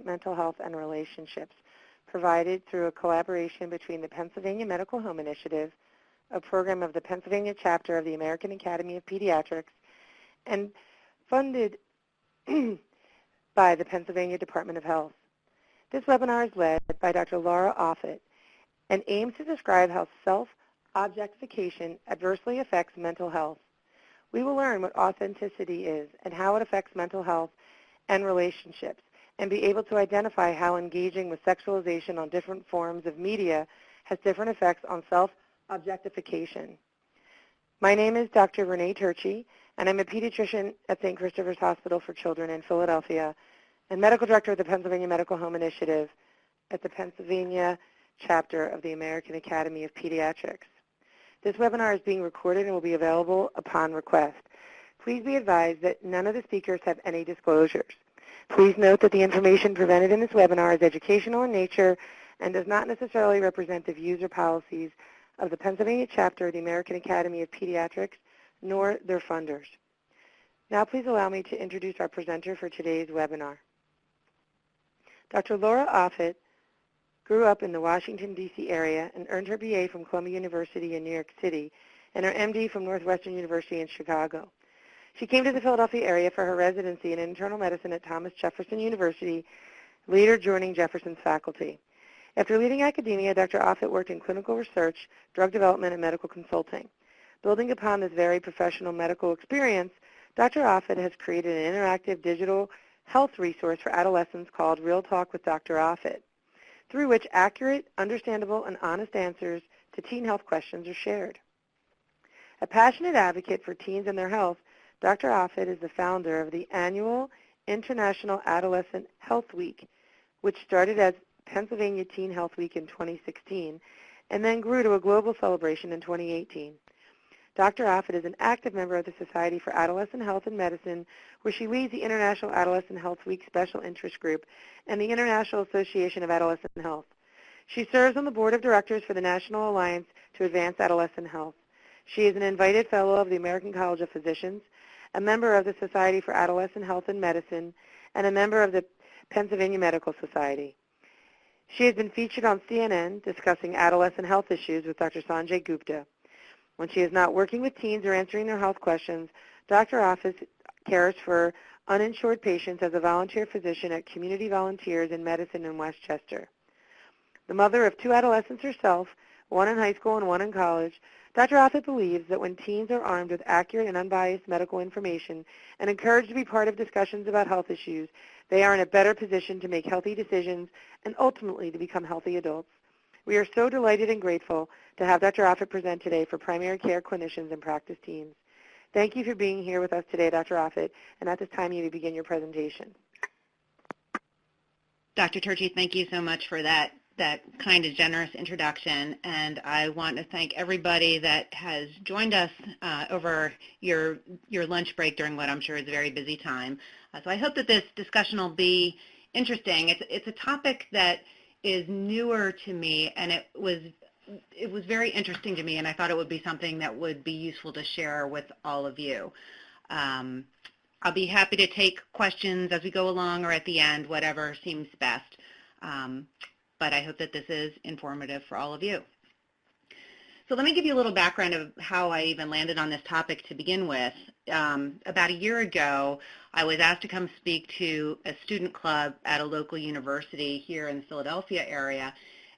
mental health and relationships, provided through a collaboration between the Pennsylvania Medical Home Initiative, a program of the Pennsylvania chapter of the American Academy of Pediatrics, and funded by the Pennsylvania Department of Health. This webinar is led by Dr. Laura Offit and aims to describe how self-objectification adversely affects mental health. We will learn what authenticity is and how it affects mental health and relationships, and be able to identify how engaging with sexualization on different forms of media has different effects on self-objectification. My name is Dr. Renee Turchi, and I'm a pediatrician at St. Christopher's Hospital for Children in Philadelphia and medical director of the Pennsylvania Medical Home Initiative at the Pennsylvania chapter of the American Academy of Pediatrics. This webinar is being recorded and will be available upon request. Please be advised that none of the speakers have any disclosures. Please note that the information presented in this webinar is educational in nature and does not necessarily represent the views or policies of the Pennsylvania chapter of the American Academy of Pediatrics, nor their funders. Now please allow me to introduce our presenter for today's webinar. Dr. Laura Offit grew up in the Washington, D.C. area and earned her BA from Columbia University in New York City and her MD from Northwestern University in Chicago. She came to the Philadelphia area for her residency in internal medicine at Thomas Jefferson University, later joining Jefferson's faculty. After leaving academia, Dr. Offit worked in clinical research, drug development, and medical consulting. Building upon this very professional medical experience, Dr. Offit has created an interactive digital health resource for adolescents called Real Talk with Dr. Offit, through which accurate, understandable, and honest answers to teen health questions are shared. A passionate advocate for teens and their health, Dr. Offit is the founder of the annual International Adolescent Health Week, which started as Pennsylvania Teen Health Week in 2016 and then grew to a global celebration in 2018. Dr. Offit is an active member of the Society for Adolescent Health and Medicine, where she leads the International Adolescent Health Week Special Interest Group and the International Association of Adolescent Health. She serves on the board of directors for the National Alliance to Advance Adolescent Health. She is an invited fellow of the American College of Physicians, a member of the Society for Adolescent Health and Medicine, and a member of the Pennsylvania Medical Society. She has been featured on CNN discussing adolescent health issues with Dr. Sanjay Gupta. When she is not working with teens or answering their health questions, Dr. Offit cares for uninsured patients as a volunteer physician at Community Volunteers in Medicine in Westchester. The mother of 2 adolescents herself, one in high school and one in college, Dr. Offit believes that when teens are armed with accurate and unbiased medical information and encouraged to be part of discussions about health issues, they are in a better position to make healthy decisions and ultimately to become healthy adults. We are so delighted and grateful to have Dr. Offit present today for primary care clinicians and practice teams. Thank you for being here with us today, Dr. Offit, and at this time you may begin your presentation. Dr. Turchi, thank you so much for that kind of generous introduction, and I want to thank everybody that has joined us over your lunch break during what I'm sure is a very busy time. So I hope that this discussion will be interesting. It's a topic that is newer to me, and it was very interesting to me, and I thought it would be something that would be useful to share with all of you. I'll be happy to take questions as we go along or at the end, whatever seems best. But I hope that this is informative for all of you. So let me give you a little background of how I even landed on this topic to begin with. About a year ago, I was asked to come speak to a student club at a local university here in the Philadelphia area.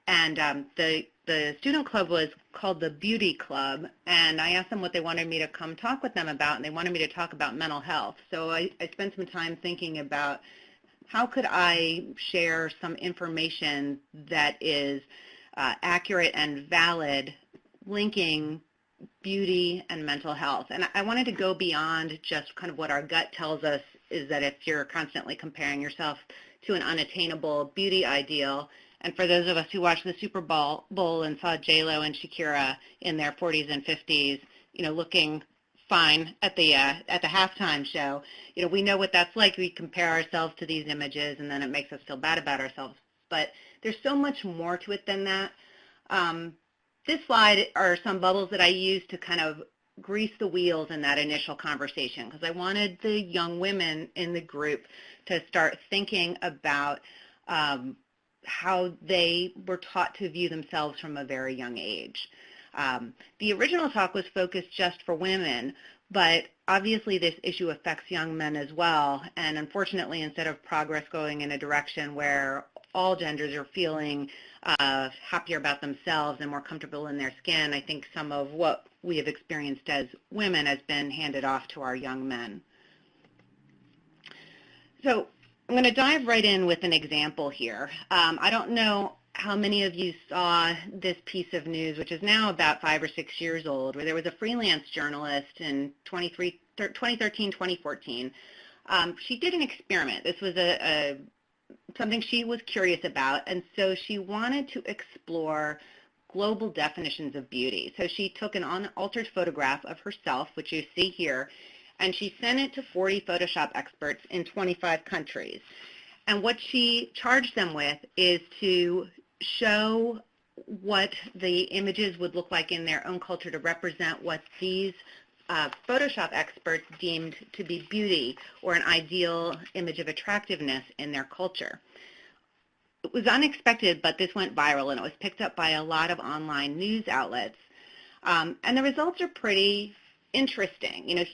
And the student club was called the Beauty Club, and I asked them what they wanted me to come talk with them about, and they wanted me to talk about mental health. So I spent some time thinking about how could I share some information that is accurate and valid, linking beauty and mental health. And I wanted to go beyond just kind of what our gut tells us is that if you're constantly comparing yourself to an unattainable beauty ideal, and for those of us who watched the Super Bowl and saw J-Lo and Shakira in their 40s and 50s, looking fine at the halftime show, we know what that's like. We compare ourselves to these images, and then it makes us feel bad about ourselves. But there's so much more to it than that. This slide are some bubbles that I use to kind of grease the wheels in that initial conversation, because I wanted the young women in the group to start thinking about how they were taught to view themselves from a very young age. The original talk was focused just for women, but obviously this issue affects young men as well, and unfortunately, instead of progress going in a direction where all genders are feeling happier about themselves and more comfortable in their skin, I think some of what we have experienced as women has been handed off to our young men. So I'm going to dive right in with an example here. I don't know how many of you saw this piece of news, which is now about 5 or 6 years old, where there was a freelance journalist in 2013, 2014. She did an experiment. This was something she was curious about, and so she wanted to explore global definitions of beauty. So she took an unaltered photograph of herself, which you see here, and she sent it to 40 Photoshop experts in 25 countries. And what she charged them with is to show what the images would look like in their own culture to represent what these Photoshop experts deemed to be beauty or an ideal image of attractiveness in their culture. It was unexpected, but this went viral, and it was picked up by a lot of online news outlets. And the results are pretty interesting. You know,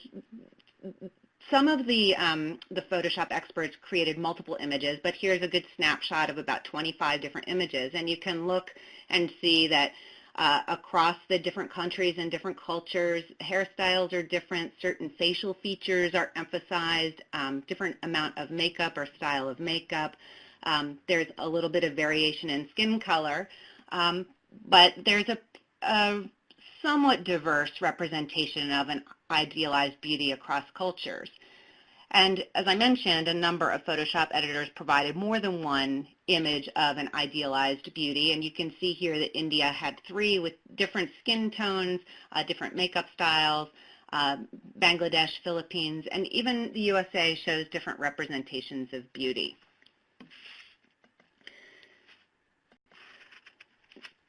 some of the Photoshop experts created multiple images, but here's a good snapshot of about 25 different images, and you can look and see that across the different countries and different cultures, hairstyles are different, certain facial features are emphasized, different amount of makeup or style of makeup. There's a little bit of variation in skin color, but there's a somewhat diverse representation of an idealized beauty across cultures. And as I mentioned, a number of Photoshop editors provided more than one image of an idealized beauty, and you can see here that India had 3 with different skin tones, different makeup styles. Bangladesh, Philippines, and even the USA shows different representations of beauty.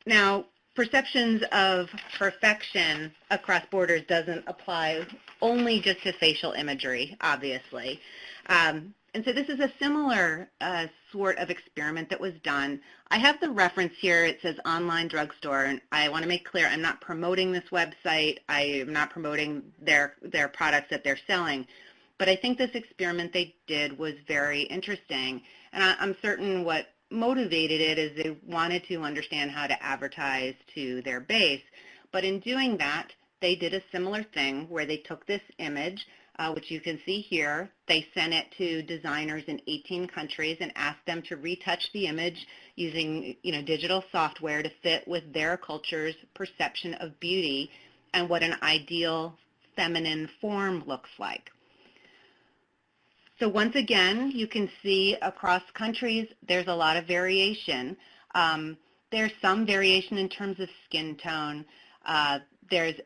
Now, perceptions of perfection across borders doesn't apply only just to facial imagery, obviously. And so this is a similar sort of experiment that was done. I have the reference here. It says online drugstore, and I want to make clear I'm not promoting this website. I am not promoting their products that they're selling. But I think this experiment they did was very interesting, and I'm certain what motivated it is they wanted to understand how to advertise to their base. But in doing that, they did a similar thing where they took this image, which you can see here. They sent it to designers in 18 countries and asked them to retouch the image using digital software to fit with their culture's perception of beauty and what an ideal feminine form looks like. So once again, you can see across countries there's a lot of variation. There's some variation in terms of skin tone. There's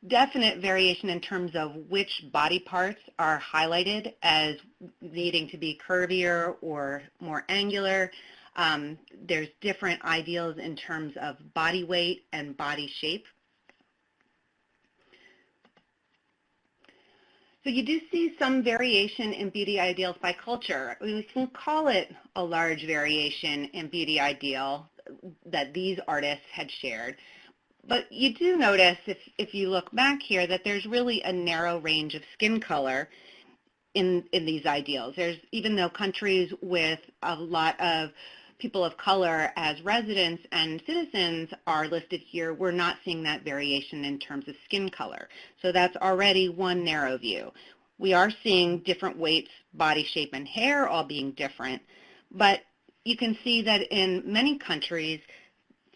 definite variation in terms of which body parts are highlighted as needing to be curvier or more angular. There's different ideals in terms of body weight and body shape. So you do see some variation in beauty ideals by culture. We can call it a large variation in beauty ideal that these artists had shared. But you do notice, if you look back here, that there's really a narrow range of skin color in these ideals. Even though countries with a lot of people of color as residents and citizens are listed here, we're not seeing that variation in terms of skin color. So that's already one narrow view. We are seeing different weights, body shape, and hair all being different, but you can see that in many countries,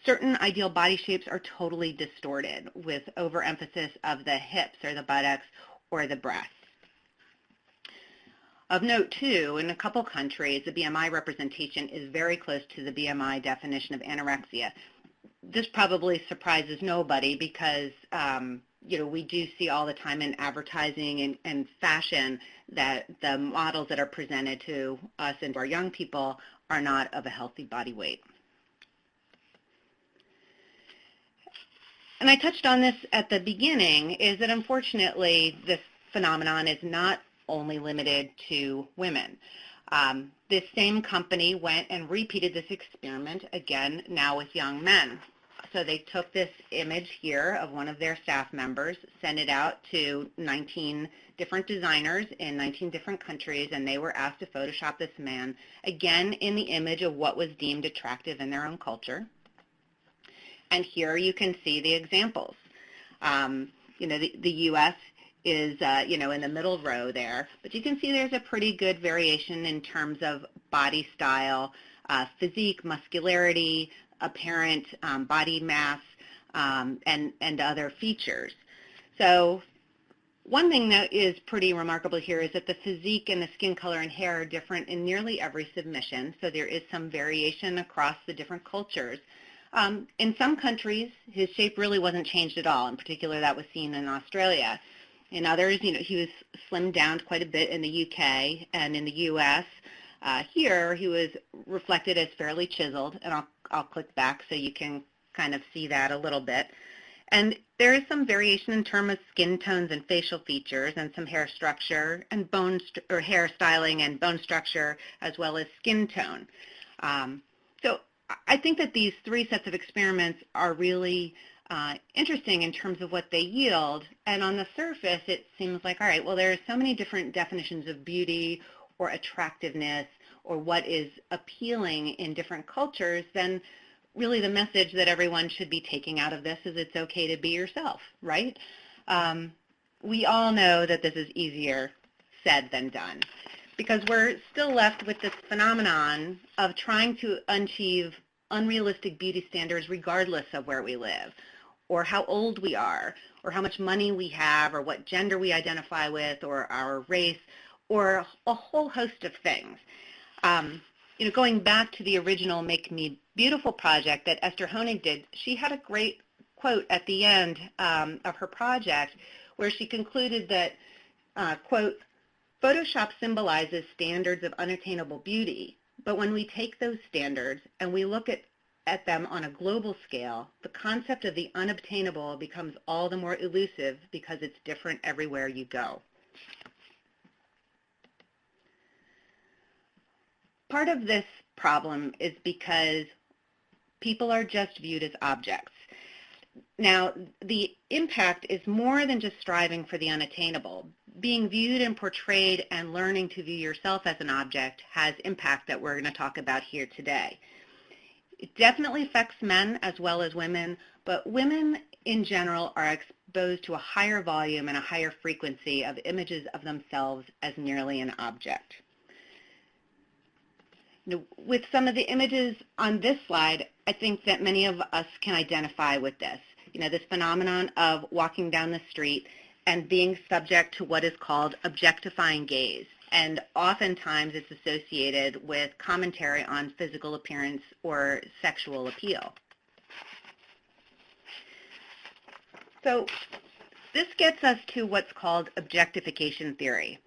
certain ideal body shapes are totally distorted with overemphasis of the hips or the buttocks or the breasts. Of note, too, in a couple countries, the BMI representation is very close to the BMI definition of anorexia. This probably surprises nobody because, we do see all the time in advertising and fashion that the models that are presented to us and to our young people are not of a healthy body weight. And I touched on this at the beginning, is that unfortunately this phenomenon is not only limited to women. This same company went and repeated this experiment again, now with young men. So they took this image here of one of their staff members, sent it out to 19 different designers in 19 different countries, and they were asked to Photoshop this man, again in the image of what was deemed attractive in their own culture. And here you can see the examples. The U.S. is, in the middle row there, but you can see there's a pretty good variation in terms of body style, physique, muscularity, apparent body mass, and other features. So one thing that is pretty remarkable here is that the physique and the skin color and hair are different in nearly every submission, so there is some variation across the different cultures. In some countries, his shape really wasn't changed at all. In particular, that was seen in Australia. In others, he was slimmed down quite a bit in the UK and in the US. Here, he was reflected as fairly chiseled, and I'll click back so you can kind of see that a little bit. And there is some variation in terms of skin tones and facial features, and some hair structure and hair styling and bone structure, as well as skin tone. So I think that these three sets of experiments are really interesting in terms of what they yield. And on the surface, it seems like, all right, well, there are so many different definitions of beauty or attractiveness or what is appealing in different cultures, then really the message that everyone should be taking out of this is it's okay to be yourself, right? We all know that this is easier said than done, because we're still left with this phenomenon of trying to achieve unrealistic beauty standards regardless of where we live, or how old we are, or how much money we have, or what gender we identify with, or our race, or a whole host of things. Going back to the original Make Me Beautiful project that Esther Honig did, she had a great quote at the end of her project where she concluded that, quote, Photoshop symbolizes standards of unattainable beauty, but when we take those standards and we look at them on a global scale, the concept of the unobtainable becomes all the more elusive because it's different everywhere you go. Part of this problem is because people are just viewed as objects. Now, the impact is more than just striving for the unattainable. Being viewed and portrayed and learning to view yourself as an object has impact that we're going to talk about here today. It definitely affects men as well as women, but women in general are exposed to a higher volume and a higher frequency of images of themselves as merely an object. With some of the images on this slide, I think that many of us can identify with this. This phenomenon of walking down the street and being subject to what is called objectifying gaze. And oftentimes it's associated with commentary on physical appearance or sexual appeal. So this gets us to what's called objectification theory.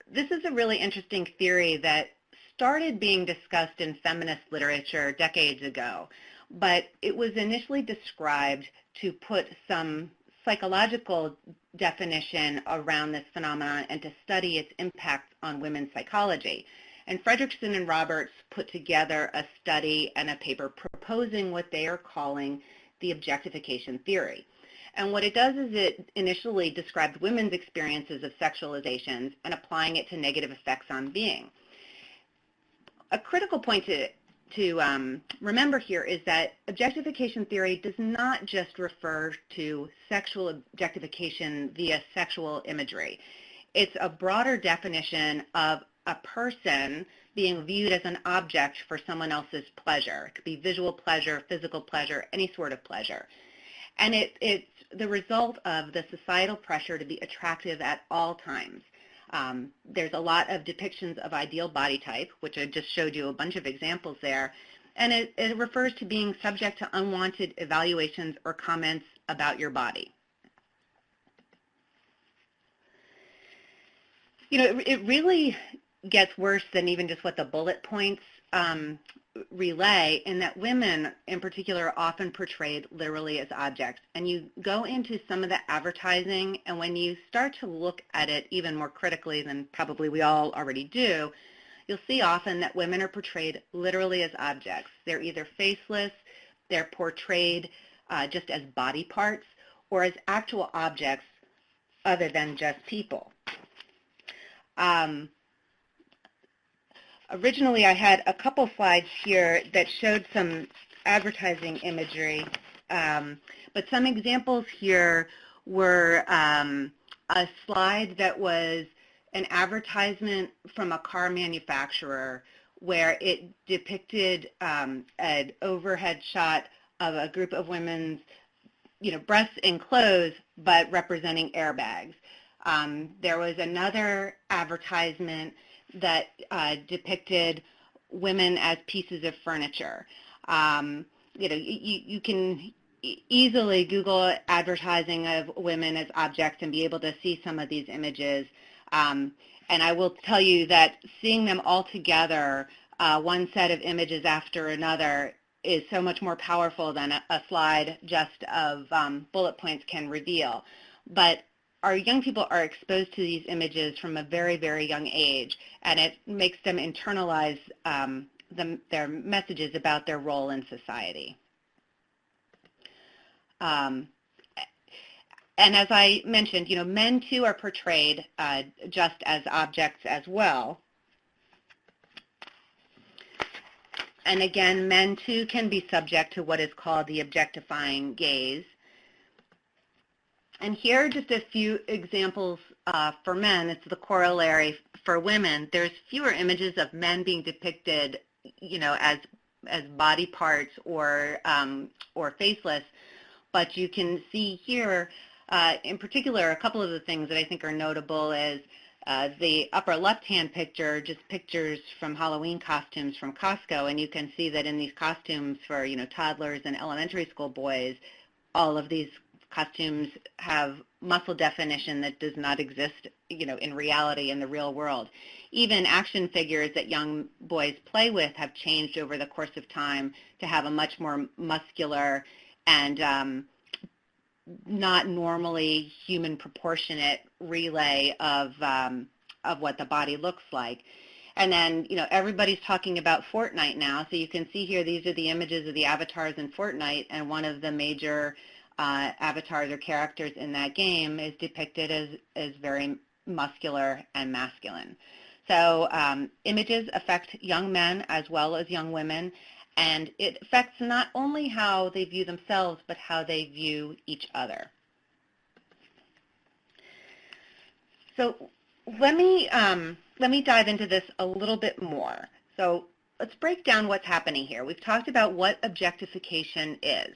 This is a really interesting theory that started being discussed in feminist literature decades ago, but it was initially described to put some psychological definition around this phenomenon and to study its impact on women's psychology. And Fredrickson and Roberts put together a study and a paper proposing what they are calling the objectification theory. And what it does is it initially described women's experiences of sexualizations and applying it to negative effects on being. A critical point to remember here is that objectification theory does not just refer to sexual objectification via sexual imagery. It's a broader definition of a person being viewed as an object for someone else's pleasure. It could be visual pleasure, physical pleasure, any sort of pleasure. And it's the result of the societal pressure to be attractive at all times. There's a lot of depictions of ideal body type, which I just showed you a bunch of examples there, and it refers to being subject to unwanted evaluations or comments about your body. It really gets worse than even just what the bullet points relay in that women in particular are often portrayed literally as objects. And you go into some of the advertising, and when you start to look at it even more critically than probably we all already do, you'll see often that women are portrayed literally as objects. They're either faceless, they're portrayed just as body parts, or as actual objects other than just people. Originally, I had a couple slides here that showed some advertising imagery, but some examples here were a slide that was an advertisement from a car manufacturer where it depicted an overhead shot of a group of women's, breasts in clothes, but representing airbags. There was another advertisement that depicted women as pieces of furniture. You can easily Google advertising of women as objects and be able to see some of these images. And I will tell you that seeing them all together, one set of images after another, is so much more powerful than a slide just of bullet points can reveal. But our young people are exposed to these images from a very, very young age, and it makes them internalize their messages about their role in society. And as I mentioned, men too are portrayed just as objects as well. And again, men too can be subject to what is called the objectifying gaze. And here are just a few examples for men. It's the corollary for women. There's fewer images of men being depicted, as body parts or faceless. But you can see here, in particular, a couple of the things that I think are notable is the upper left-hand picture, just pictures from Halloween costumes from Costco, and you can see that in these costumes for toddlers and elementary school boys, all of these costumes have muscle definition that does not exist, in reality in the real world. Even action figures that young boys play with have changed over the course of time to have a much more muscular and not normally human proportionate relay of what the body looks like. And then, everybody's talking about Fortnite now, so you can see here these are the images of the avatars in Fortnite, and one of the major avatars or characters in that game is depicted as very muscular and masculine. So images affect young men as well as young women, and it affects not only how they view themselves, but how they view each other. So let me dive into this a little bit more. So let's break down what's happening here. We've talked about what objectification is.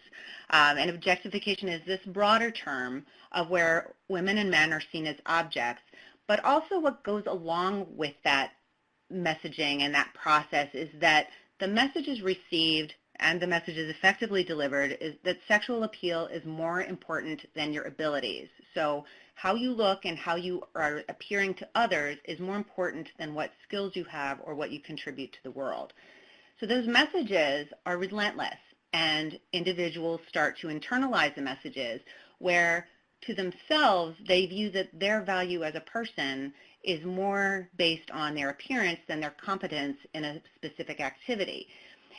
And objectification is this broader term of where women and men are seen as objects, but also what goes along with that messaging and that process is that the message is received and the message is effectively delivered is that sexual appeal is more important than your abilities. So how you look and how you are appearing to others is more important than what skills you have or what you contribute to the world. So those messages are relentless, and individuals start to internalize the messages where to themselves they view that their value as a person is more based on their appearance than their competence in a specific activity.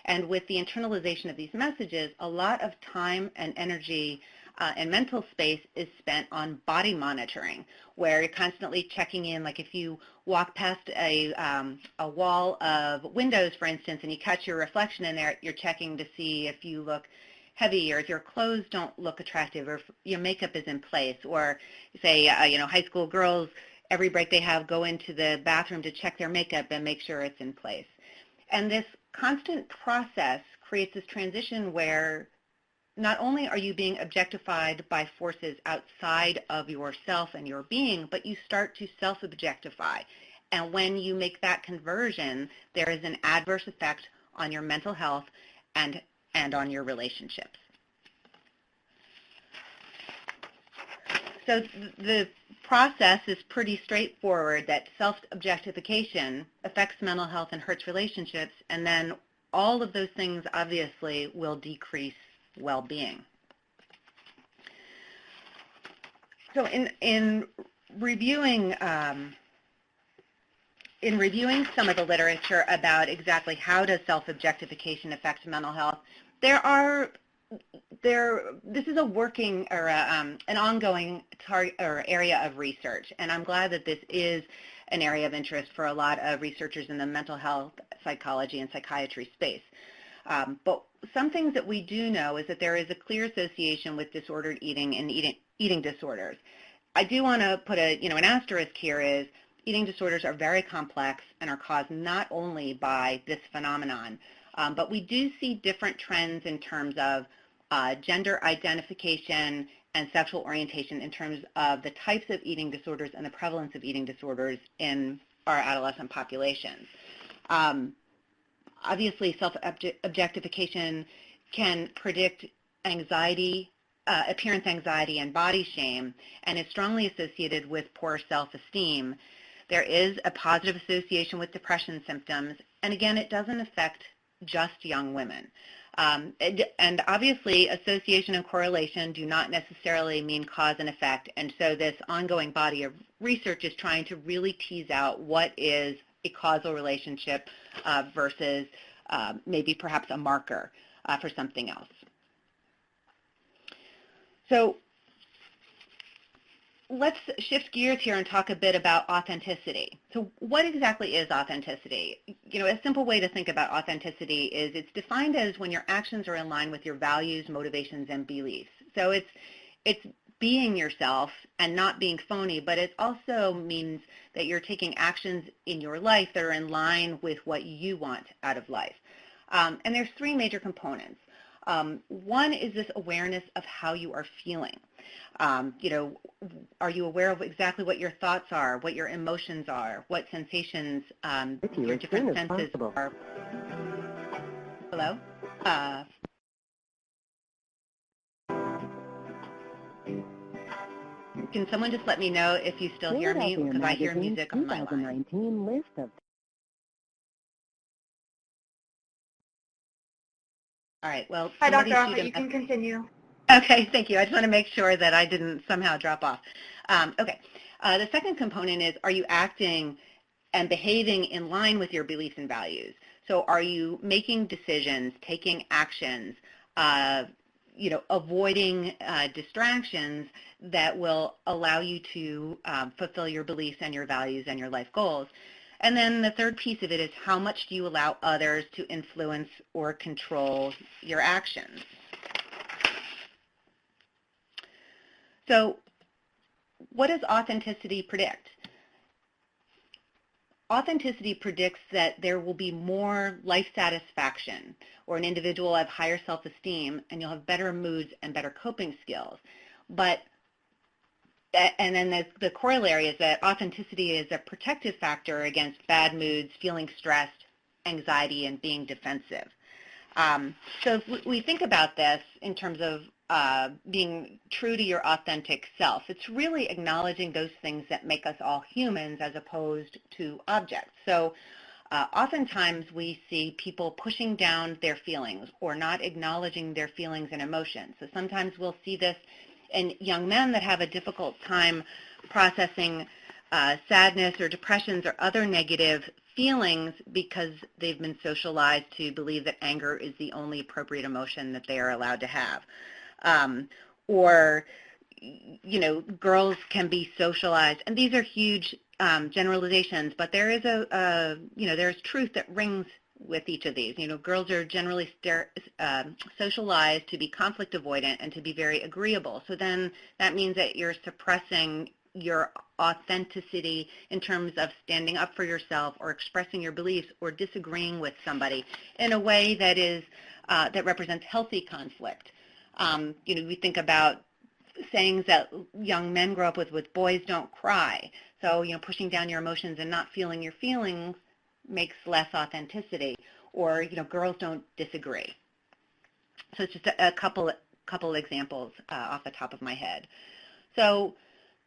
And with the internalization of these messages, a lot of time and energy and mental space is spent on body monitoring, where you're constantly checking in, like if you walk past a wall of windows, for instance, and you catch your reflection in there, you're checking to see if you look heavy or if your clothes don't look attractive or if your makeup is in place. Or say, high school girls, every break they have, go into the bathroom to check their makeup and make sure it's in place. And this constant process creates this transition where not only are you being objectified by forces outside of yourself and your being, but you start to self-objectify. And when you make that conversion, there is an adverse effect on your mental health and on your relationships. So the process is pretty straightforward, that self-objectification affects mental health and hurts relationships, and then all of those things obviously will decrease well-being. So in reviewing some of the literature about exactly how does self-objectification affect mental health, this is a working or an ongoing area of research, and I'm glad that this is an area of interest for a lot of researchers in the mental health, psychology, and psychiatry space. But some things that we do know is that there is a clear association with disordered eating and eating disorders. I do want to put an asterisk here is eating disorders are very complex and are caused not only by this phenomenon, but we do see different trends in terms of gender identification and sexual orientation in terms of the types of eating disorders and the prevalence of eating disorders in our adolescent populations. Obviously, self-objectification can predict anxiety, appearance anxiety, and body shame, and is strongly associated with poor self-esteem. There is a positive association with depression symptoms, and again, it doesn't affect just young women. And obviously, association and correlation do not necessarily mean cause and effect, and so this ongoing body of research is trying to really tease out what is a causal relationship versus maybe perhaps a marker for something else. So let's shift gears here and talk a bit about authenticity. So what exactly is authenticity? A simple way to think about authenticity is it's defined as when your actions are in line with your values, motivations, and beliefs. So it's being yourself and not being phony, but it also means that you're taking actions in your life that are in line with what you want out of life. And there's three major components. One is this awareness of how you are feeling. Are you aware of exactly what your thoughts are, what your emotions are, what sensations your different senses are? Hello? Can someone just let me know if you still hear me, because I hear music on my line. List of All right, well, hi, Dr. Alpha, you can continue. Okay, thank you. I just want to make sure that I didn't somehow drop off. Okay, the second component is, are you acting and behaving in line with your beliefs and values? So are you making decisions, taking actions, avoiding distractions that will allow you to fulfill your beliefs and your values and your life goals? And then the third piece of it is, how much do you allow others to influence or control your actions? So what does authenticity predict? Authenticity predicts that there will be more life satisfaction, or an individual will have higher self-esteem, and you'll have better moods and better coping skills. And then the corollary is that authenticity is a protective factor against bad moods, feeling stressed, anxiety, and being defensive. So if we think about this in terms of being true to your authentic self, it's really acknowledging those things that make us all humans as opposed to objects. So oftentimes we see people pushing down their feelings or not acknowledging their feelings and emotions. So sometimes we'll see this in young men that have a difficult time processing sadness or depressions or other negative feelings because they've been socialized to believe that anger is the only appropriate emotion that they are allowed to have. Or girls can be socialized, and these are huge generalizations, but there is there's truth that rings with each of these. Girls are generally socialized to be conflict avoidant and to be very agreeable. So then that means that you're suppressing your authenticity in terms of standing up for yourself or expressing your beliefs or disagreeing with somebody in a way that is that represents healthy conflict. We think about sayings that young men grow up with boys don't cry. So, pushing down your emotions and not feeling your feelings makes less authenticity, or, girls don't disagree. So it's just a couple examples off the top of my head. So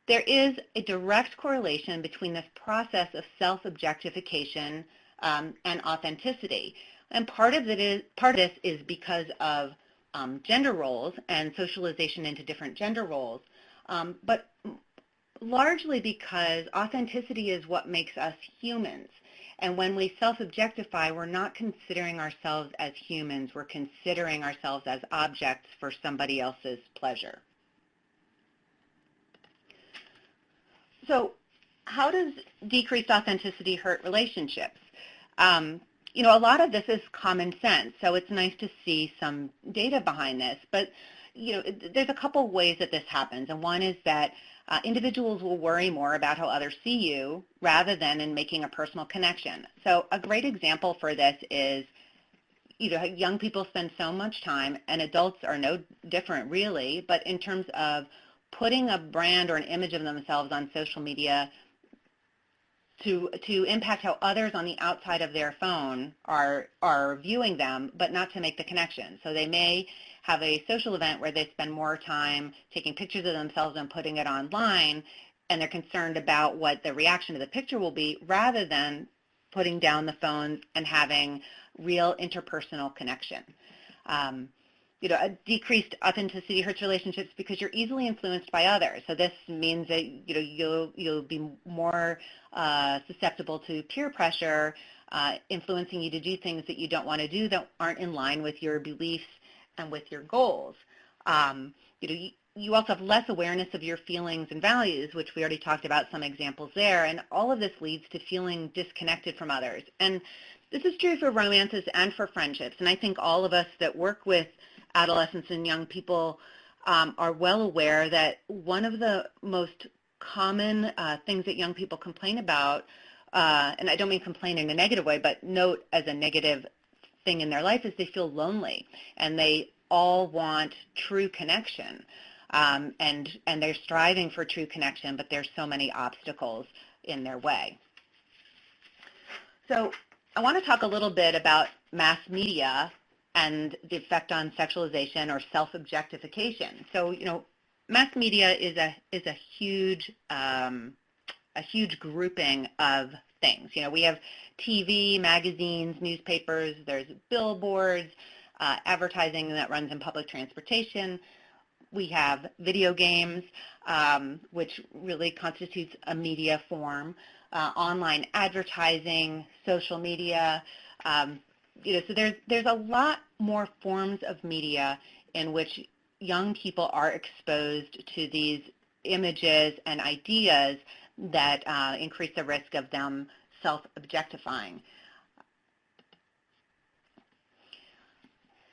there is a direct correlation between this process of self-objectification and authenticity. And part of this is because of gender roles and socialization into different gender roles, but largely because authenticity is what makes us humans. And when we self-objectify, we're not considering ourselves as humans, we're considering ourselves as objects for somebody else's pleasure. So how does decreased authenticity hurt relationships? You know, a lot of this is common sense, so it's nice to see some data behind this. But, you know, there's a couple ways that this happens, and one is that individuals will worry more about how others see you rather than in making a personal connection. So a great example for this is, you know, young people spend so much time, and adults are no different really, but in terms of putting a brand or an image of themselves on social media to impact how others on the outside of their phone are viewing them, but not to make the connection. So they may have a social event where they spend more time taking pictures of themselves and putting it online, and they're concerned about what the reaction to the picture will be, rather than putting down the phones and having real interpersonal connection. You know, a decreased authenticity hurts relationships because you're easily influenced by others. So this means that, you know, you'll be more susceptible to peer pressure, influencing you to do things that you don't want to do, that aren't in line with your beliefs and with your goals. You know, you also have less awareness of your feelings and values, which we already talked about some examples there, and all of this leads to feeling disconnected from others. And this is true for romances and for friendships, and I think all of us that work with adolescents and young people are well aware that one of the most common things that young people complain about, and I don't mean complain in a negative way, but note as a negative thing in their life, is they feel lonely, and they all want true connection, and they're striving for true connection, but there's so many obstacles in their way. So I want to talk a little bit about mass media and the effect on sexualization or self-objectification. So, you know, mass media is a huge grouping of things. You know, we have TV, magazines, newspapers, there's billboards, advertising that runs in public transportation. We have video games, which really constitutes a media form, online advertising, social media. You know, so there's a lot more forms of media in which young people are exposed to these images and ideas that increase the risk of them self-objectifying.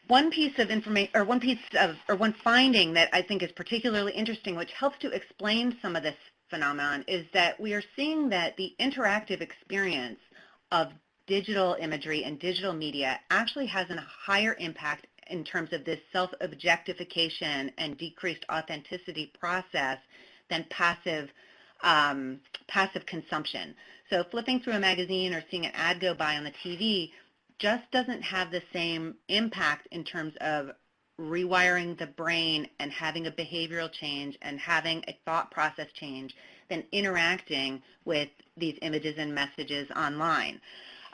One piece of information, or one finding that I think is particularly interesting, which helps to explain some of this phenomenon, is that we are seeing that the interactive experience of digital imagery and digital media actually has a higher impact in terms of this self-objectification and decreased authenticity process than passive consumption. So flipping through a magazine or seeing an ad go by on the TV just doesn't have the same impact in terms of rewiring the brain and having a behavioral change and having a thought process change than interacting with these images and messages online.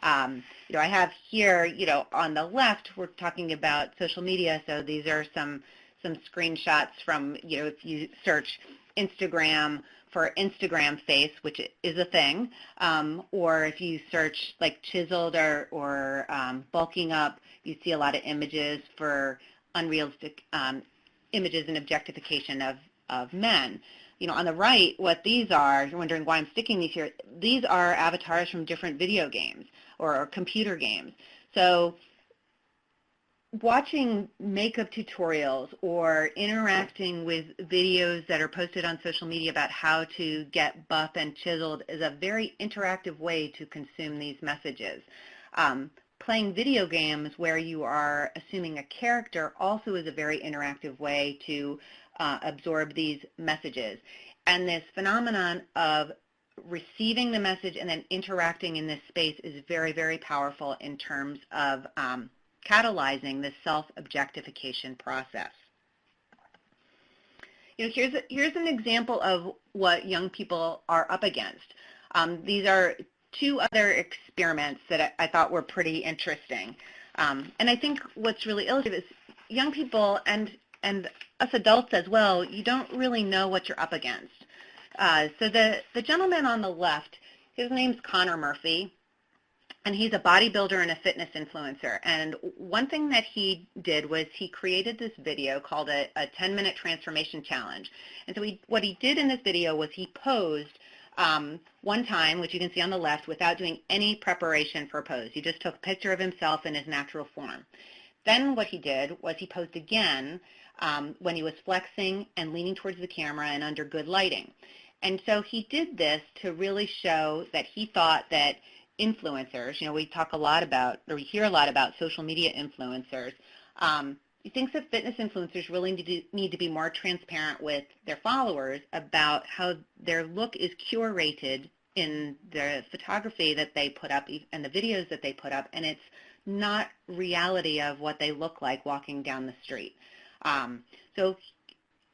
You know, I have here, you know, on the left, we're talking about social media. So these are some screenshots from, you know, if you search Instagram for Instagram face, which is a thing, or if you search like chiseled or bulking up, you see a lot of images for unrealistic images and objectification of men. You know, on the right, what these are, you're wondering why I'm sticking these here, these are avatars from different video games or computer games. So watching makeup tutorials or interacting with videos that are posted on social media about how to get buff and chiseled is a very interactive way to consume these messages. Playing video games where you are assuming a character also is a very interactive way to absorb these messages. And this phenomenon of receiving the message and then interacting in this space is very, very powerful in terms of catalyzing the self-objectification process. here's an example of what young people are up against. These are two other experiments that I thought were pretty interesting. And I think what's really illustrative is young people and us adults as well, you don't really know what you're up against. So the gentleman on the left, his name's Connor Murphy, and he's a bodybuilder and a fitness influencer. And one thing that he did was he created this video called a 10-minute transformation challenge. And so what he did in this video was he posed one time, which you can see on the left, without doing any preparation for a pose. He just took a picture of himself in his natural form. Then what he did was he posed again when he was flexing and leaning towards the camera and under good lighting. And so he did this to really show that he thought that influencers, we talk a lot about, or we hear a lot about social media influencers. He thinks that fitness influencers really need to be more transparent with their followers about how their look is curated in the photography that they put up and the videos that they put up, and it's not reality of what they look like walking down the street. So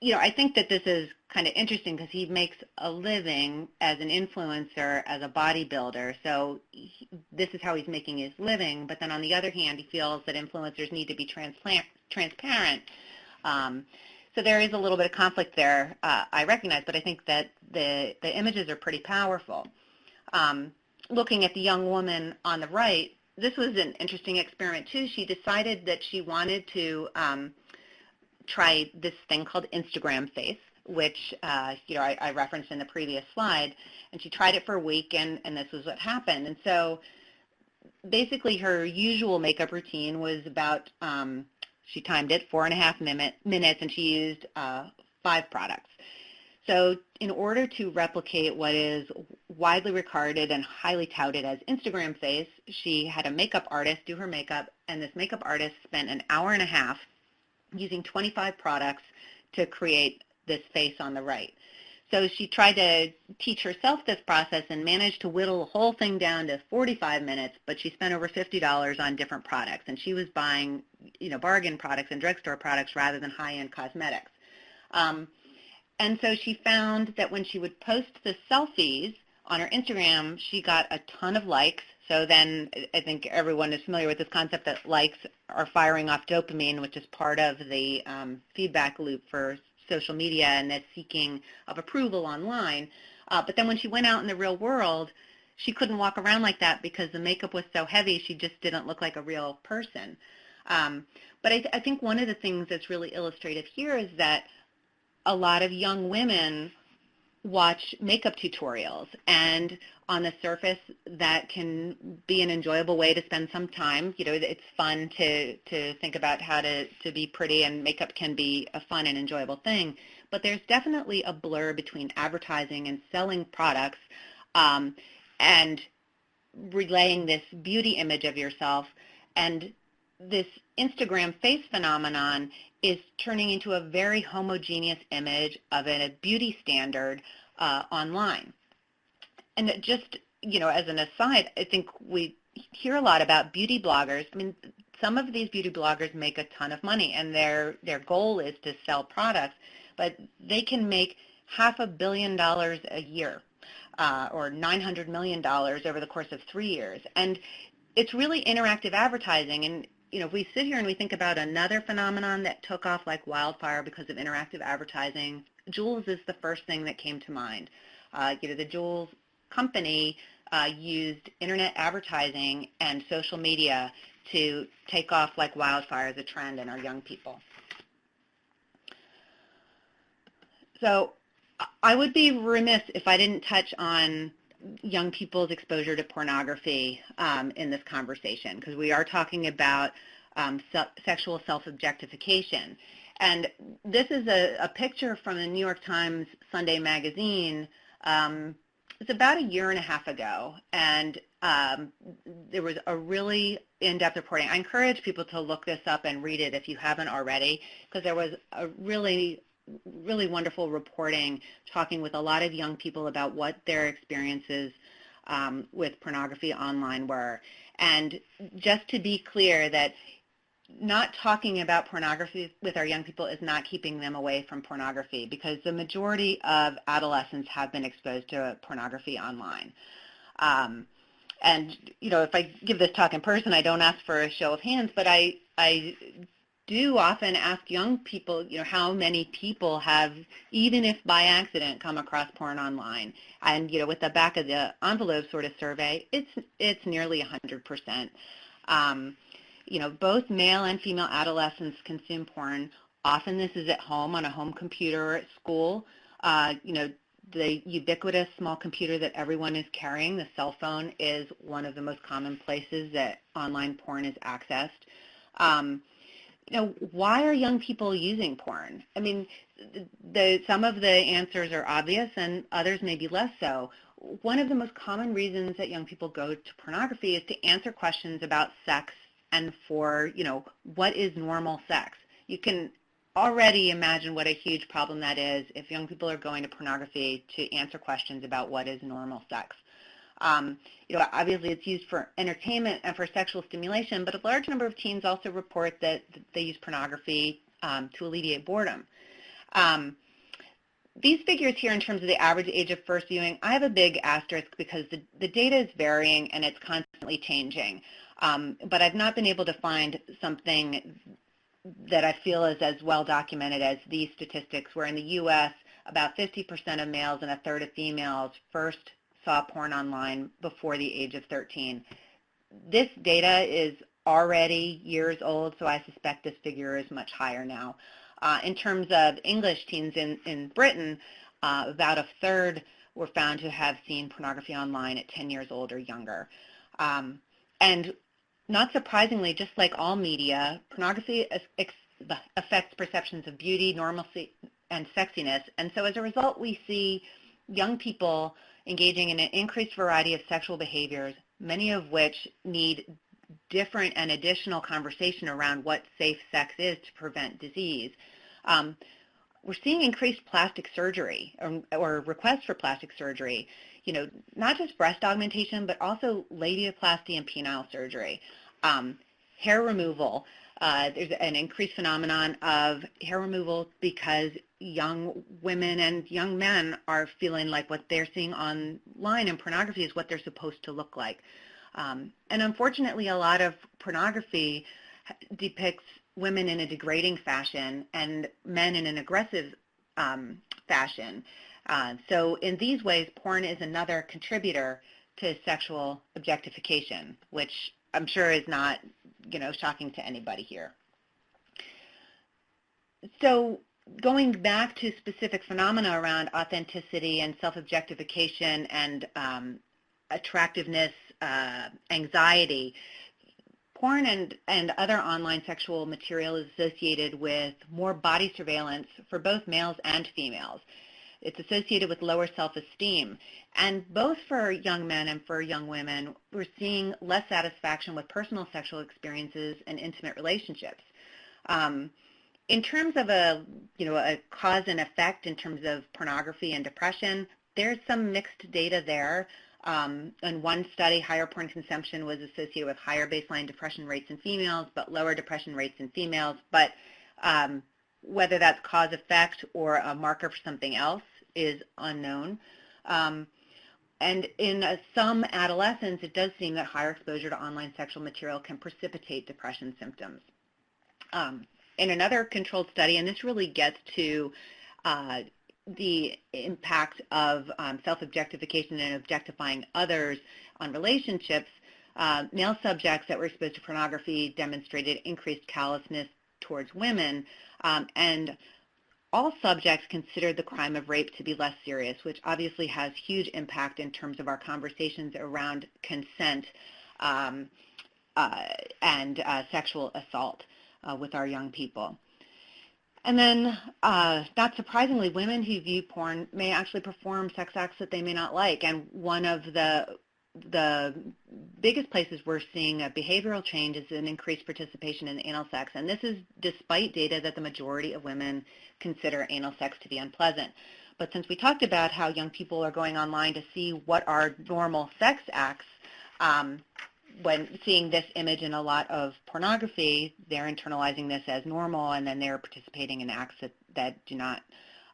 I think that this is kind of interesting because he makes a living as an influencer, as a bodybuilder. So this is how he's making his living. But then on the other hand, he feels that influencers need to be transparent. So there is a little bit of conflict there, I recognize, but I think that the images are pretty powerful. Looking at the young woman on the right, this was an interesting experiment too. She decided that she wanted to try this thing called Instagram Face, which I referenced in the previous slide, and she tried it for a week, and this was what happened. And so basically her usual makeup routine was about, she timed it 4.5 minutes, and she used 5 products. So in order to replicate what is widely regarded and highly touted as Instagram Face, she had a makeup artist do her makeup, and this makeup artist spent an hour and a half using 25 products to create this face on the right. So she tried to teach herself this process and managed to whittle the whole thing down to 45 minutes, but she spent over $50 on different products, and she was buying, bargain products and drugstore products rather than high-end cosmetics. And so she found that when she would post the selfies on her Instagram, she got a ton of likes. So then I think everyone is familiar with this concept that likes are firing off dopamine, which is part of the feedback loop for social media and the seeking of approval online. But then when she went out in the real world, she couldn't walk around like that because the makeup was so heavy, she just didn't look like a real person. But I think one of the things that's really illustrative here is that a lot of young women watch makeup tutorials, and on the surface that can be an enjoyable way to spend some time. It's fun to think about how to be pretty, and makeup can be a fun and enjoyable thing, but there's definitely a blur between advertising and selling products and relaying this beauty image of yourself. And this Instagram face phenomenon is turning into a very homogeneous image of a beauty standard online. And just, as an aside, I think we hear a lot about beauty bloggers. I mean, some of these beauty bloggers make a ton of money, and their goal is to sell products, but they can make $500 million a year or $900 million over the course of 3 years. And it's really interactive advertising. And if we sit here and we think about another phenomenon that took off like wildfire because of interactive advertising, Jules is the first thing that came to mind. The Jules company used internet advertising and social media to take off like wildfire as a trend in our young people. So I would be remiss if I didn't touch on young people's exposure to pornography in this conversation, because we are talking about sexual self-objectification. And this is a picture from the New York Times Sunday magazine. It's about 1.5 years ago, and there was a really in-depth reporting. I encourage people to look this up and read it if you haven't already, because there was a really wonderful reporting talking with a lot of young people about what their experiences with pornography online were. And just to be clear that not talking about pornography with our young people is not keeping them away from pornography, because the majority of adolescents have been exposed to pornography online. And, if I give this talk in person, I don't ask for a show of hands, but I do often ask young people, how many people have, even if by accident, come across porn online. And, with the back of the envelope sort of survey, it's nearly 100%. Both male and female adolescents consume porn. Often this is at home on a home computer or at school. The ubiquitous small computer that everyone is carrying, the cell phone, is one of the most common places that online porn is accessed. Why are young people using porn? I mean, some of the answers are obvious and others may be less so. One of the most common reasons that young people go to pornography is to answer questions about sex and for, what is normal sex. You can already imagine what a huge problem that is if young people are going to pornography to answer questions about what is normal sex. Obviously it's used for entertainment and for sexual stimulation, but a large number of teens also report that they use pornography to alleviate boredom. These figures here in terms of the average age of first viewing, I have a big asterisk because the data is varying and it's constantly changing. But I've not been able to find something that I feel is as well documented as these statistics, where in the U.S. about 50% of males and a third of females first saw porn online before the age of 13. This data is already years old, so I suspect this figure is much higher now. In terms of English teens in Britain, about a third were found to have seen pornography online at 10 years old or younger. And not surprisingly, just like all media, pornography affects perceptions of beauty, normalcy, and sexiness. And so as a result, we see young people engaging in an increased variety of sexual behaviors, many of which need different and additional conversation around what safe sex is to prevent disease. We're seeing increased plastic surgery or requests for plastic surgery, not just breast augmentation, but also labiaplasty and penile surgery. Hair removal. There's an increased phenomenon of hair removal because young women and young men are feeling like what they're seeing online in pornography is what they're supposed to look like. And unfortunately, a lot of pornography depicts women in a degrading fashion and men in an aggressive fashion. So in these ways, porn is another contributor to sexual objectification, which I'm sure is not, shocking to anybody here. So going back to specific phenomena around authenticity and self-objectification and attractiveness, anxiety, porn and other online sexual material is associated with more body surveillance for both males and females. It's associated with lower self-esteem. And both for young men and for young women, we're seeing less satisfaction with personal sexual experiences and intimate relationships. In terms of a cause and effect in terms of pornography and depression, there's some mixed data there. In one study, higher porn consumption was associated with higher baseline depression rates in females, but lower depression rates in females. But whether that's cause effect or a marker for something else is unknown. And in some adolescents, it does seem that higher exposure to online sexual material can precipitate depression symptoms. In another controlled study, and this really gets to the impact of self-objectification and objectifying others on relationships, male subjects that were exposed to pornography demonstrated increased callousness towards women, and all subjects considered the crime of rape to be less serious, which obviously has huge impact in terms of our conversations around consent and sexual assault with our young people. And then, not surprisingly, women who view porn may actually perform sex acts that they may not like. And one of the biggest places we're seeing a behavioral change is an increased participation in anal sex. And this is despite data that the majority of women consider anal sex to be unpleasant. But since we talked about how young people are going online to see what are normal sex acts, when seeing this image in a lot of pornography, they're internalizing this as normal, and then they're participating in acts that do not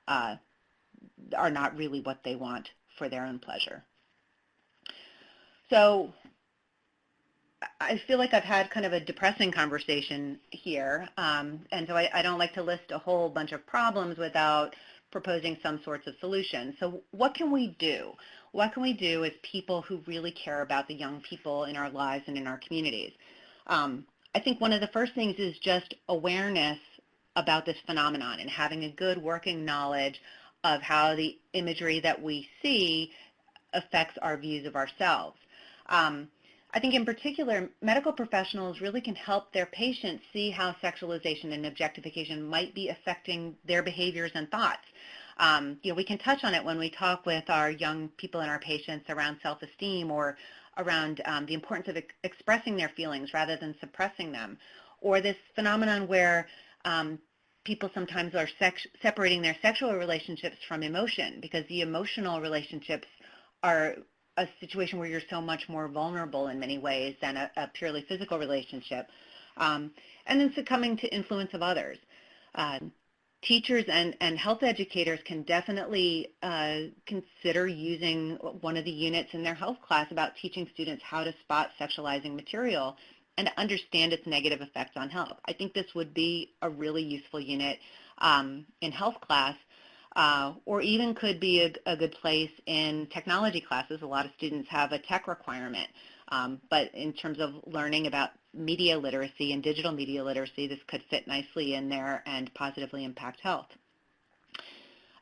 are not really what they want for their own pleasure. So I feel like I've had kind of a depressing conversation here, and so I don't like to list a whole bunch of problems without proposing some sorts of solutions. So what can we do? What can we do as people who really care about the young people in our lives and in our communities? I think one of the first things is just awareness about this phenomenon and having a good working knowledge of how the imagery that we see affects our views of ourselves. I think in particular, medical professionals really can help their patients see how sexualization and objectification might be affecting their behaviors and thoughts. We can touch on it when we talk with our young people and our patients around self-esteem or around the importance of expressing their feelings rather than suppressing them, or this phenomenon where people sometimes are separating their sexual relationships from emotion, because the emotional relationships are a situation where you're so much more vulnerable in many ways than a purely physical relationship, and then succumbing to influence of others. Teachers and health educators can definitely consider using one of the units in their health class about teaching students how to spot sexualizing material and to understand its negative effects on health. I think this would be a really useful unit in health class, or even could be a good place in technology classes. A lot of students have a tech requirement, but in terms of learning about media literacy and digital media literacy, this could fit nicely in there and positively impact health.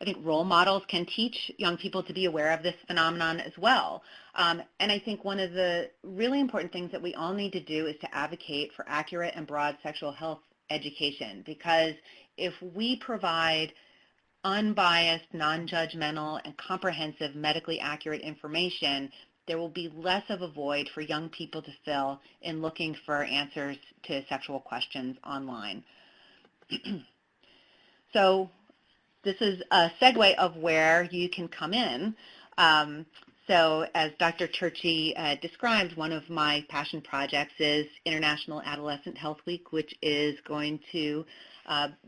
I think role models can teach young people to be aware of this phenomenon as well. And I think one of the really important things that we all need to do is to advocate for accurate and broad sexual health education, because if we provide unbiased, non-judgmental, and comprehensive medically accurate information, there will be less of a void for young people to fill in looking for answers to sexual questions online. So this is a segue of where you can come in. So as Dr. Turchi described, one of my passion projects is International Adolescent Health Week, which is going to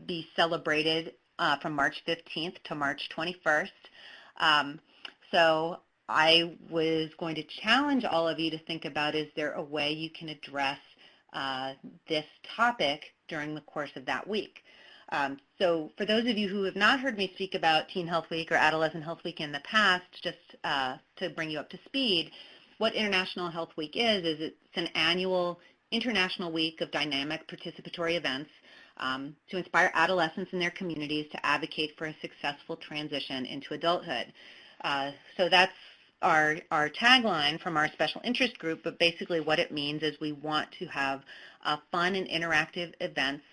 be celebrated from March 15th to March 21st. So I was going to challenge all of you to think about, is there a way you can address this topic during the course of that week? So for those of you who have not heard me speak about Teen Health Week or Adolescent Health Week in the past, just to bring you up to speed, what International Health Week is it's an annual international week of dynamic participatory events to inspire adolescents in their communities to advocate for a successful transition into adulthood. So that's our tagline from our special interest group, but basically what it means is we want to have fun and interactive events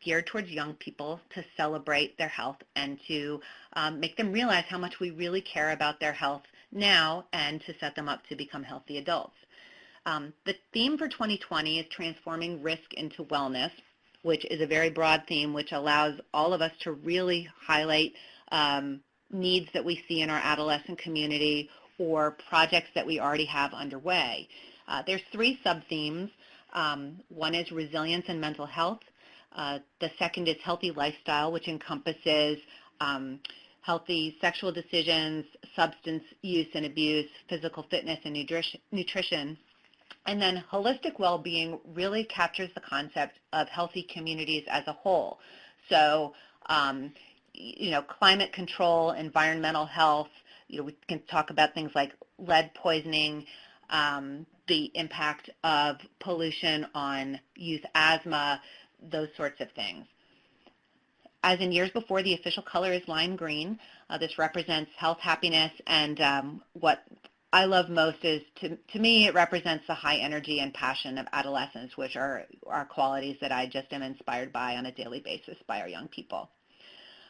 geared towards young people to celebrate their health and to make them realize how much we really care about their health now and to set them up to become healthy adults. The theme for 2020 is transforming risk into wellness, which is a very broad theme which allows all of us to really highlight needs that we see in our adolescent community or projects that we already have underway. There's 3 sub-themes. One is resilience and mental health. The second is healthy lifestyle, which encompasses healthy sexual decisions, substance use and abuse, physical fitness and nutrition. And then holistic well-being really captures the concept of healthy communities as a whole. So, climate control, environmental health, we can talk about things like lead poisoning, the impact of pollution on youth asthma, those sorts of things. As in years before, the official color is lime green. This represents health, happiness, and what I love most is, to me, it represents the high energy and passion of adolescence, which are qualities that I just am inspired by on a daily basis by our young people.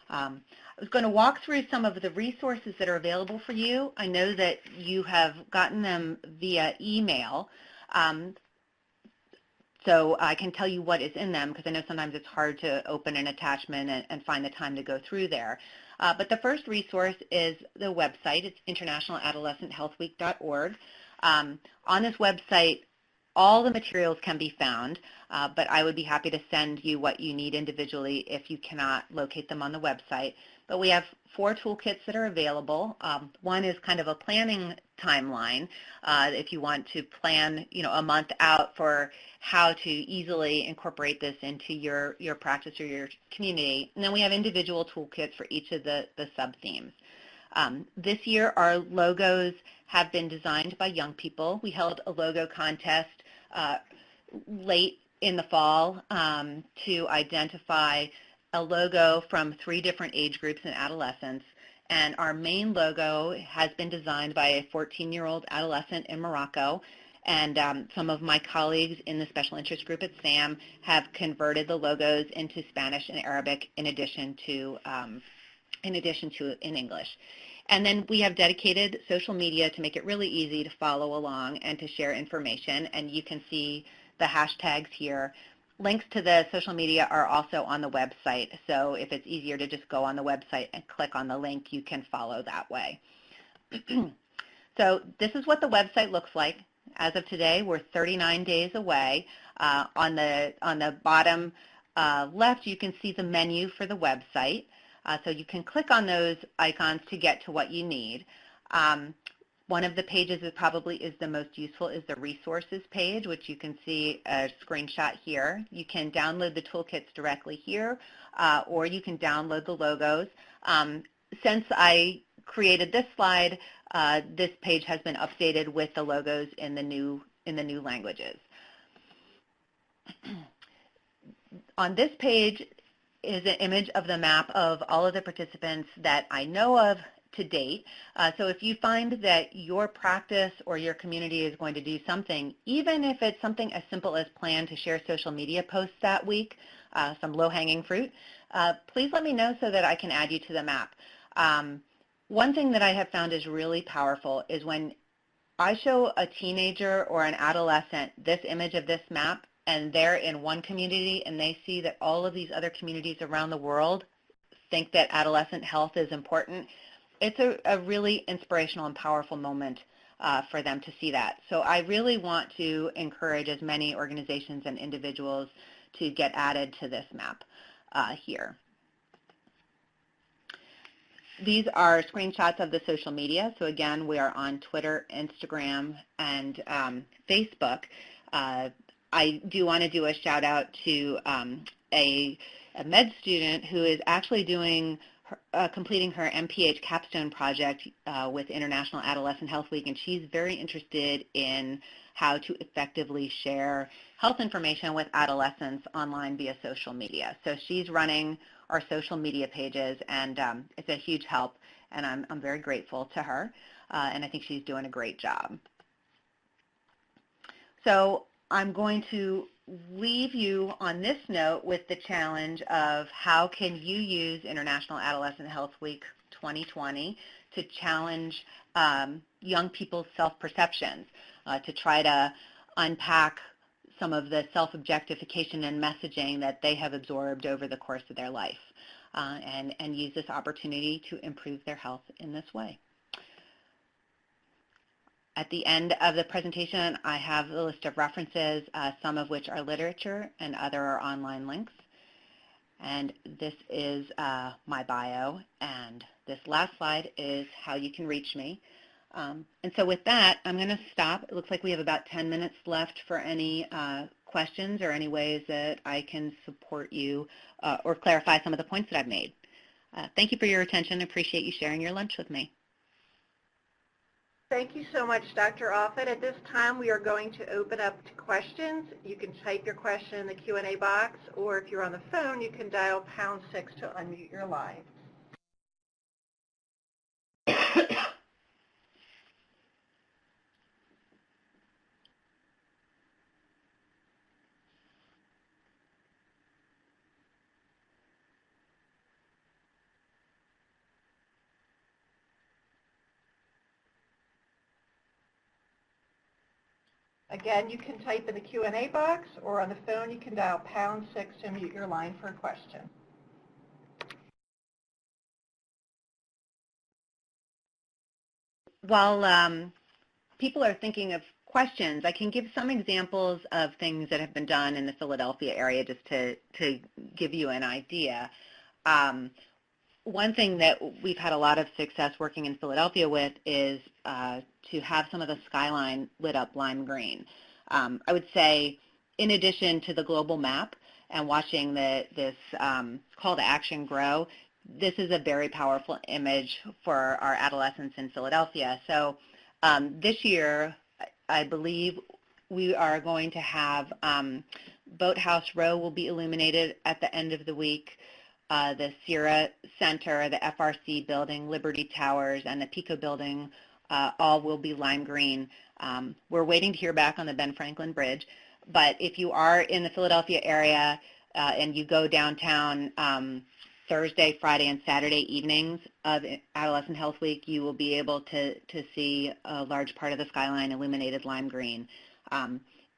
I was going to walk through some of the resources that are available for you. I know that you have gotten them via email, so I can tell you what is in them because I know sometimes it's hard to open an attachment and find the time to go through there. But the first resource is the website. It's internationaladolescenthealthweek.org. On this website, all the materials can be found, but I would be happy to send you what you need individually if you cannot locate them on the website. But we have 4 toolkits that are available. One is kind of a planning timeline if you want to plan, a month out for how to easily incorporate this into your practice or your community. And then we have individual toolkits for each of the sub-themes. This year, our logos have been designed by young people. We held a logo contest late in the fall to identify a logo from 3 different age groups and adolescents. And our main logo has been designed by a 14-year-old adolescent in Morocco. And some of my colleagues in the special interest group at SAM have converted the logos into Spanish and Arabic in addition to in English. And then we have dedicated social media to make it really easy to follow along and to share information. And you can see the hashtags here. Links to the social media are also on the website. So if it's easier to just go on the website and click on the link, you can follow that way. So this is what the website looks like. As of today, we're 39 days away. On the bottom left, you can see the menu for the website. So you can click on those icons to get to what you need. One of the pages that probably is the most useful is the resources page, which you can see a screenshot here. You can download the toolkits directly here, or you can download the logos. Since I created this slide, this page has been updated with the logos in the new languages. On this page is an image of the map of all of the participants that I know of to date. So if you find that your practice or your community is going to do something, even if it's something as simple as plan to share social media posts that week, some low-hanging fruit, please let me know so that I can add you to the map. One thing that I have found is really powerful is when I show a teenager or an adolescent this image of this map, and they're in one community and they see that all of these other communities around the world think that adolescent health is important, it's a really inspirational and powerful moment for them to see that. So I really want to encourage as many organizations and individuals to get added to this map here. These are screenshots of the social media. So again, we are on Twitter, Instagram, and Facebook. I do want to do a shout out to a med student who is actually doing completing her MPH capstone project with International Adolescent Health Week, and she's very interested in how to effectively share health information with adolescents online via social media. So she's running our social media pages, and it's a huge help, and I'm very grateful to her, and I think she's doing a great job. So I'm going to leave you on this note with the challenge of how can you use International Adolescent Health Week 2020 to challenge young people's self-perceptions, to try to unpack some of the self-objectification and messaging that they have absorbed over the course of their life, and use this opportunity to improve their health in this way. At the end of the presentation, I have a list of references, some of which are literature and other are online links. And this is my bio, and this last slide is how you can reach me. And so with that, I'm going to stop. It looks like we have about 10 minutes left for any questions or any ways that I can support you or clarify some of the points that I've made. Thank you for your attention. I appreciate you sharing your lunch with me. Thank you so much, Dr. Offit. At this time, we are going to open up to questions. You can type your question in the Q&A box, or if you're on the phone, you can dial #6 to unmute your line. Again, you can type in the Q&A box, or on the phone, you can dial #6 to unmute your line for a question. While people are thinking of questions, I can give some examples of things that have been done in the Philadelphia area just to give you an idea. One thing that we've had a lot of success working in Philadelphia with is to have some of the skyline lit up lime green. I would say, in addition to the global map and watching this call to action grow, this is a very powerful image for our adolescents in Philadelphia. So this year, I believe we are going to have Boathouse Row will be illuminated at the end of the week. The Sierra Center, the FRC building, Liberty Towers, and the Pico building all will be lime green. We're waiting to hear back on the Ben Franklin Bridge, but if you are in the Philadelphia area and you go downtown Thursday, Friday, and Saturday evenings of Adolescent Health Week, you will be able to see a large part of the skyline illuminated lime green.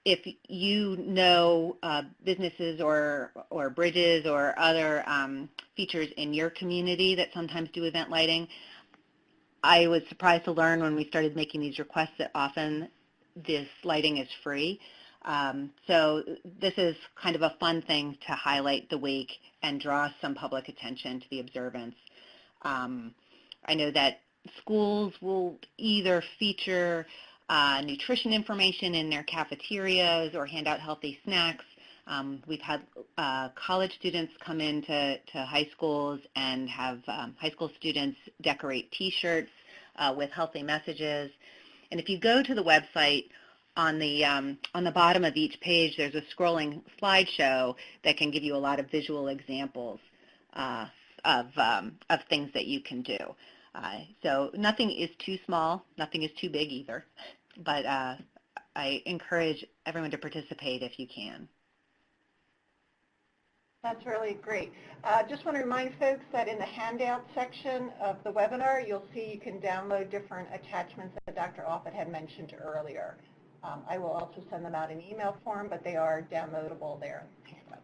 If you know businesses or bridges or other features in your community that sometimes do event lighting, I was surprised to learn when we started making these requests that often this lighting is free. So this is kind of a fun thing to highlight the week and draw some public attention to the observance. I know that schools will either feature nutrition information in their cafeterias or hand out healthy snacks. We've had college students come into high schools and have high school students decorate T-shirts with healthy messages. And if you go to the website, on the bottom of each page, there's a scrolling slideshow that can give you a lot of visual examples of things that you can do. So nothing is too small, nothing is too big either, but I encourage everyone to participate if you can. That's really great. Just want to remind folks that in the handout section of the webinar, you'll see you can download different attachments that Dr. Offit had mentioned earlier. I will also send them out in email form, but they are downloadable there in handouts.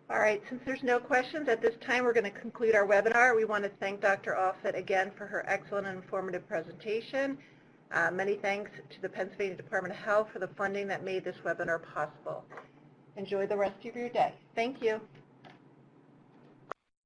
All right, since there's no questions at this time, we're going to conclude our webinar. We want to thank Dr. Offit again for her excellent and informative presentation. Many thanks to the Pennsylvania Department of Health for the funding that made this webinar possible. Enjoy the rest of your day. Thank you.